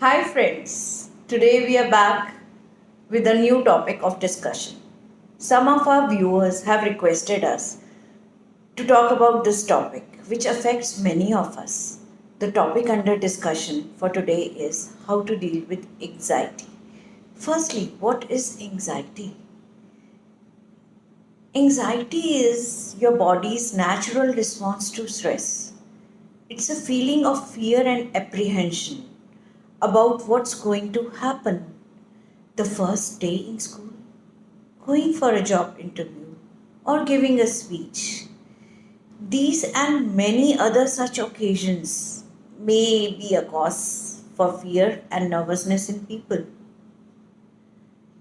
Hi, friends. Today we are back with a new topic of discussion. Some of our viewers have requested us to talk about this topic, which affects many of us. The topic under discussion for today is how to deal with anxiety. Firstly, what is anxiety? Anxiety is your body's natural response to stress. It's a feeling of fear and apprehension about what's going to happen the first day in school, going for a job interview, or giving a speech. These and many other such occasions may be a cause for fear and nervousness in people.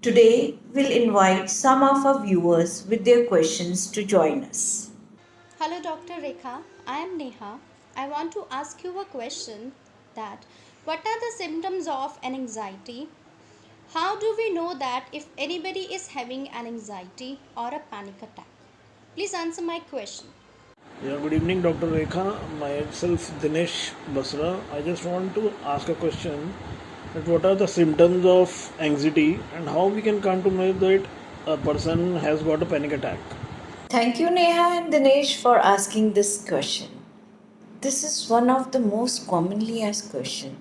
Today, we'll invite some of our viewers with their questions to join us. Hello, Dr. Rekha. I am Neha. I want to ask you a question that what are the symptoms of an anxiety? How do we know that if anybody is having an anxiety or a panic attack? Please answer my question. Yeah, good evening, Dr. Rekha. Myself, Dinesh Basra. I just want to ask a question that what are the symptoms of anxiety and how we can come to know that a person has got a panic attack? Thank you, Neha and Dinesh, for asking this question. This is one of the most commonly asked questions.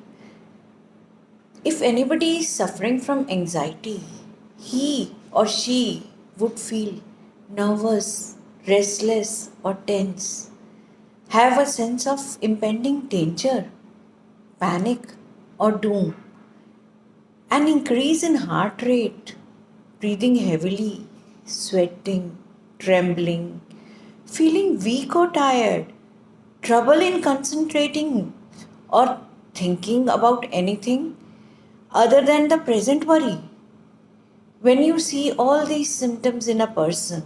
If anybody is suffering from anxiety, he or she would feel nervous, restless, or tense, have a sense of impending danger, panic, or doom, an increase in heart rate, breathing heavily, sweating, trembling, feeling weak or tired, trouble in concentrating or thinking about anything other than the present worry. When you see all these symptoms in a person,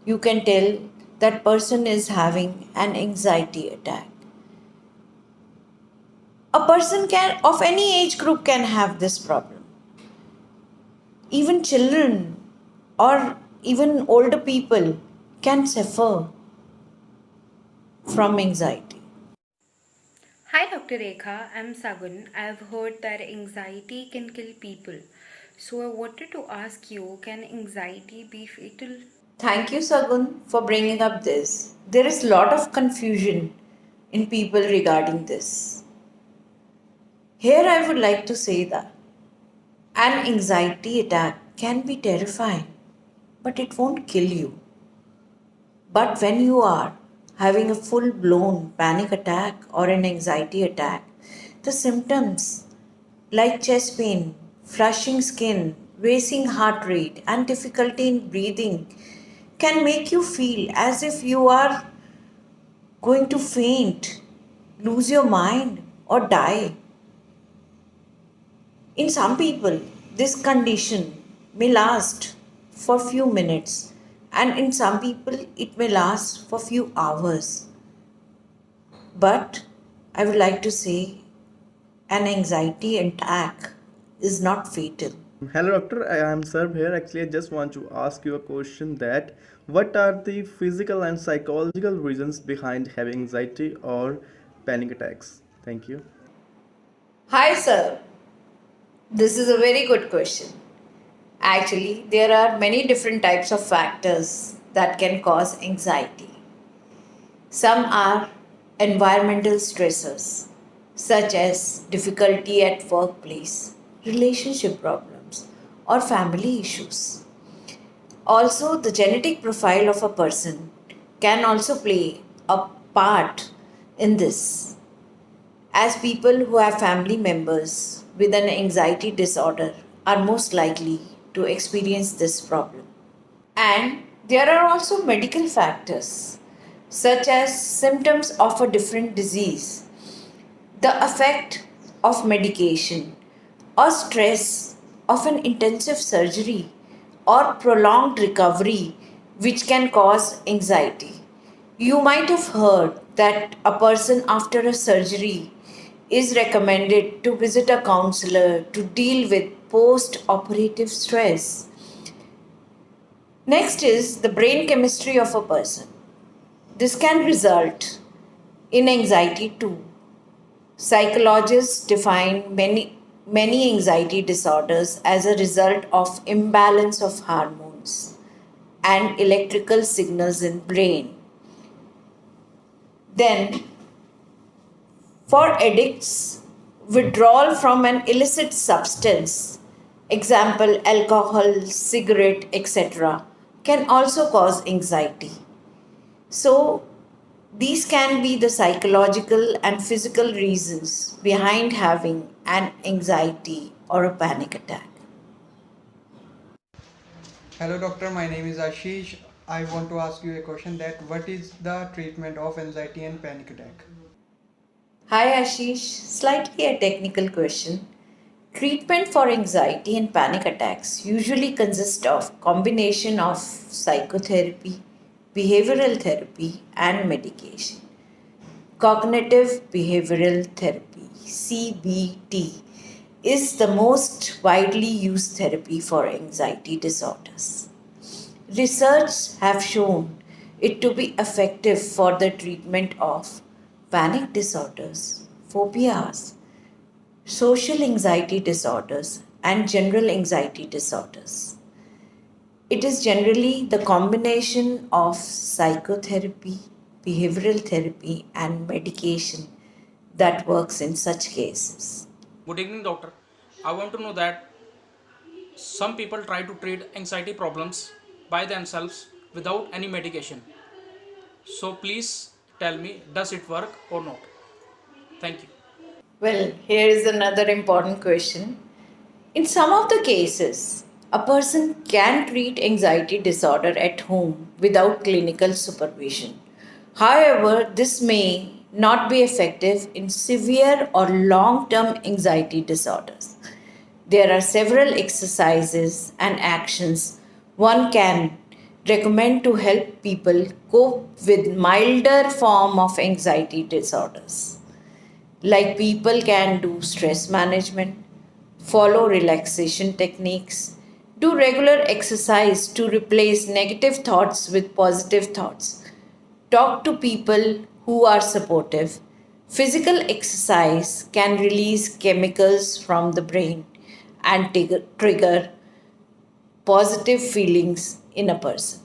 you can tell that person is having an anxiety attack. A person can of any age group can have this problem. Even children or even older people can suffer from anxiety. Hi Dr. Rekha, I'm Sagun. I've heard that anxiety can kill people. So I wanted to ask you, can anxiety be fatal? Thank you, Sagun, for bringing up this. There is a lot of confusion in people regarding this. Here, I would like to say that an anxiety attack can be terrifying, but it won't kill you. But when you are having a full blown panic attack or an anxiety attack, the symptoms like chest pain, flushing skin, racing heart rate, and difficulty in breathing can make you feel as if you are going to faint, lose your mind, or die. In some people, this condition may last for few minutes, and in some people, it may last for few hours. But I would like to say an anxiety attack is not fatal. Hello, doctor. I am Sarv here. Actually, I just want to ask you a question that what are the physical and psychological reasons behind having anxiety or panic attacks? Thank you. Hi, sir. This is a very good question. Actually, there are many different types of factors that can cause anxiety. Some are environmental stressors, such as difficulty at workplace, relationship problems, or family issues. Also, the genetic profile of a person can also play a part in this, as people who have family members with an anxiety disorder are most likely to experience this problem. And there are also medical factors, such as symptoms of a different disease, the effect of medication, or stress of an intensive surgery or prolonged recovery, which can cause anxiety. You might have heard that a person after a surgery is recommended to visit a counselor to deal with post operative stress. Next is the brain chemistry of a person. This can result in anxiety too. Psychologists define many. many anxiety disorders as a result of imbalance of hormones and electrical signals in brain. Then for addicts, withdrawal from an illicit substance, example alcohol, cigarette, etc., can also cause anxiety. So, these can be the psychological and physical reasons behind having an anxiety or a panic attack. Hello doctor, my name is Ashish. I want to ask you a question that what is the treatment of anxiety and panic attack? Hi Ashish, slightly a technical question. Treatment for anxiety and panic attacks usually consist of combination of psychotherapy, behavioral therapy and medication. Cognitive behavioral therapy (CBT) is the most widely used therapy for anxiety disorders. Research have shown it to be effective for the treatment of panic disorders, phobias, social anxiety disorders, and general anxiety disorders. It is generally the combination of psychotherapy, behavioral therapy, and medication that works in such cases. Good evening, doctor. I want to know that some people try to treat anxiety problems by themselves without any medication. So please tell me, does it work or not? Thank you. Well, here is another important question. In some of the cases, a person can treat anxiety disorder at home without clinical supervision. However, this may not be effective in severe or long term anxiety disorders. There are several exercises and actions one can recommend to help people cope with milder form of anxiety disorders. Like people can do stress management, follow relaxation techniques, do regular exercise to replace negative thoughts with positive thoughts, talk to people who are supportive. Physical exercise can release chemicals from the brain and trigger positive feelings in a person.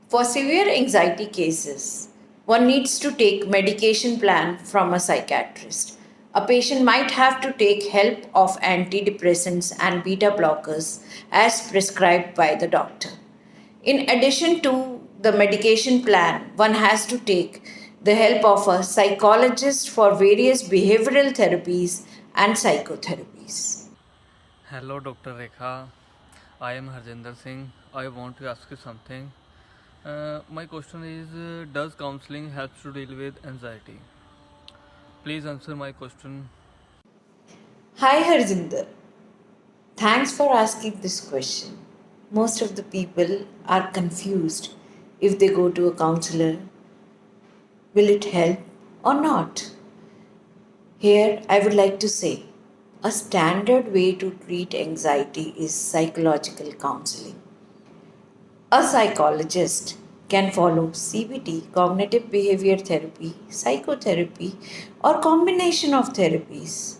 For severe anxiety cases, one needs to take medication plan from a psychiatrist. A patient might have to take help of antidepressants and beta blockers as prescribed by the doctor. In addition to the medication plan, one has to take the help of a psychologist for various behavioral therapies and psychotherapies. Hello, Dr. Rekha. I am Harjinder Singh. I want to ask you something. My question is does counseling help to deal with anxiety? Please answer my question. Hi Harjinder. Thanks for asking this question. Most of the people are confused if they go to a counselor, will it help or not? Here, I would like to say a standard way to treat anxiety is psychological counseling. A psychologist can follow CBT, cognitive behavior therapy, psychotherapy, or combination of therapies.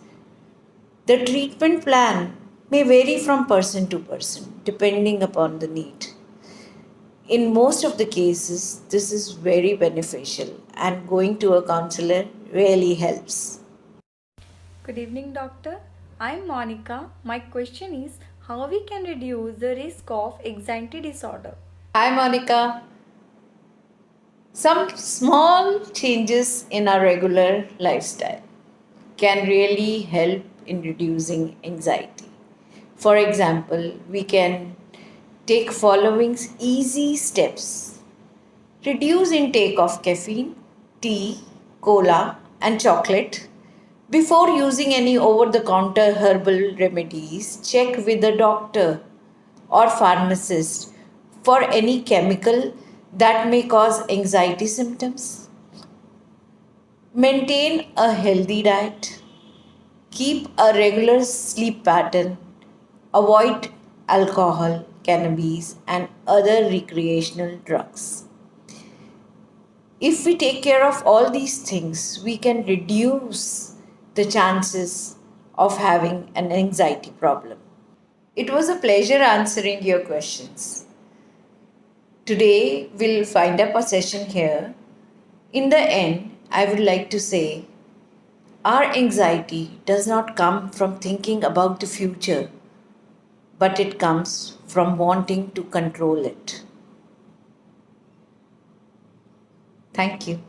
The treatment plan may vary from person to person depending upon the need. In most of the cases, this is very beneficial, and going to a counselor really helps. Good evening, doctor. I'm Monica. My question is how we can reduce the risk of anxiety disorder. Hi, Monica. Some small changes in our regular lifestyle can really help in reducing anxiety. For example, we can take following easy steps. Reduce intake of caffeine, tea, cola, and chocolate. Before using any over the counter herbal remedies, check with a doctor or pharmacist for any chemical that may cause anxiety symptoms. Maintain a healthy diet. Keep a regular sleep pattern. Avoid alcohol, cannabis, and other recreational drugs. If we take care of all these things, we can reduce the chances of having an anxiety problem. It was a pleasure answering your questions. Today, we'll find up a session here. In the end, I would like to say our anxiety does not come from thinking about the future, but it comes from wanting to control it. Thank you.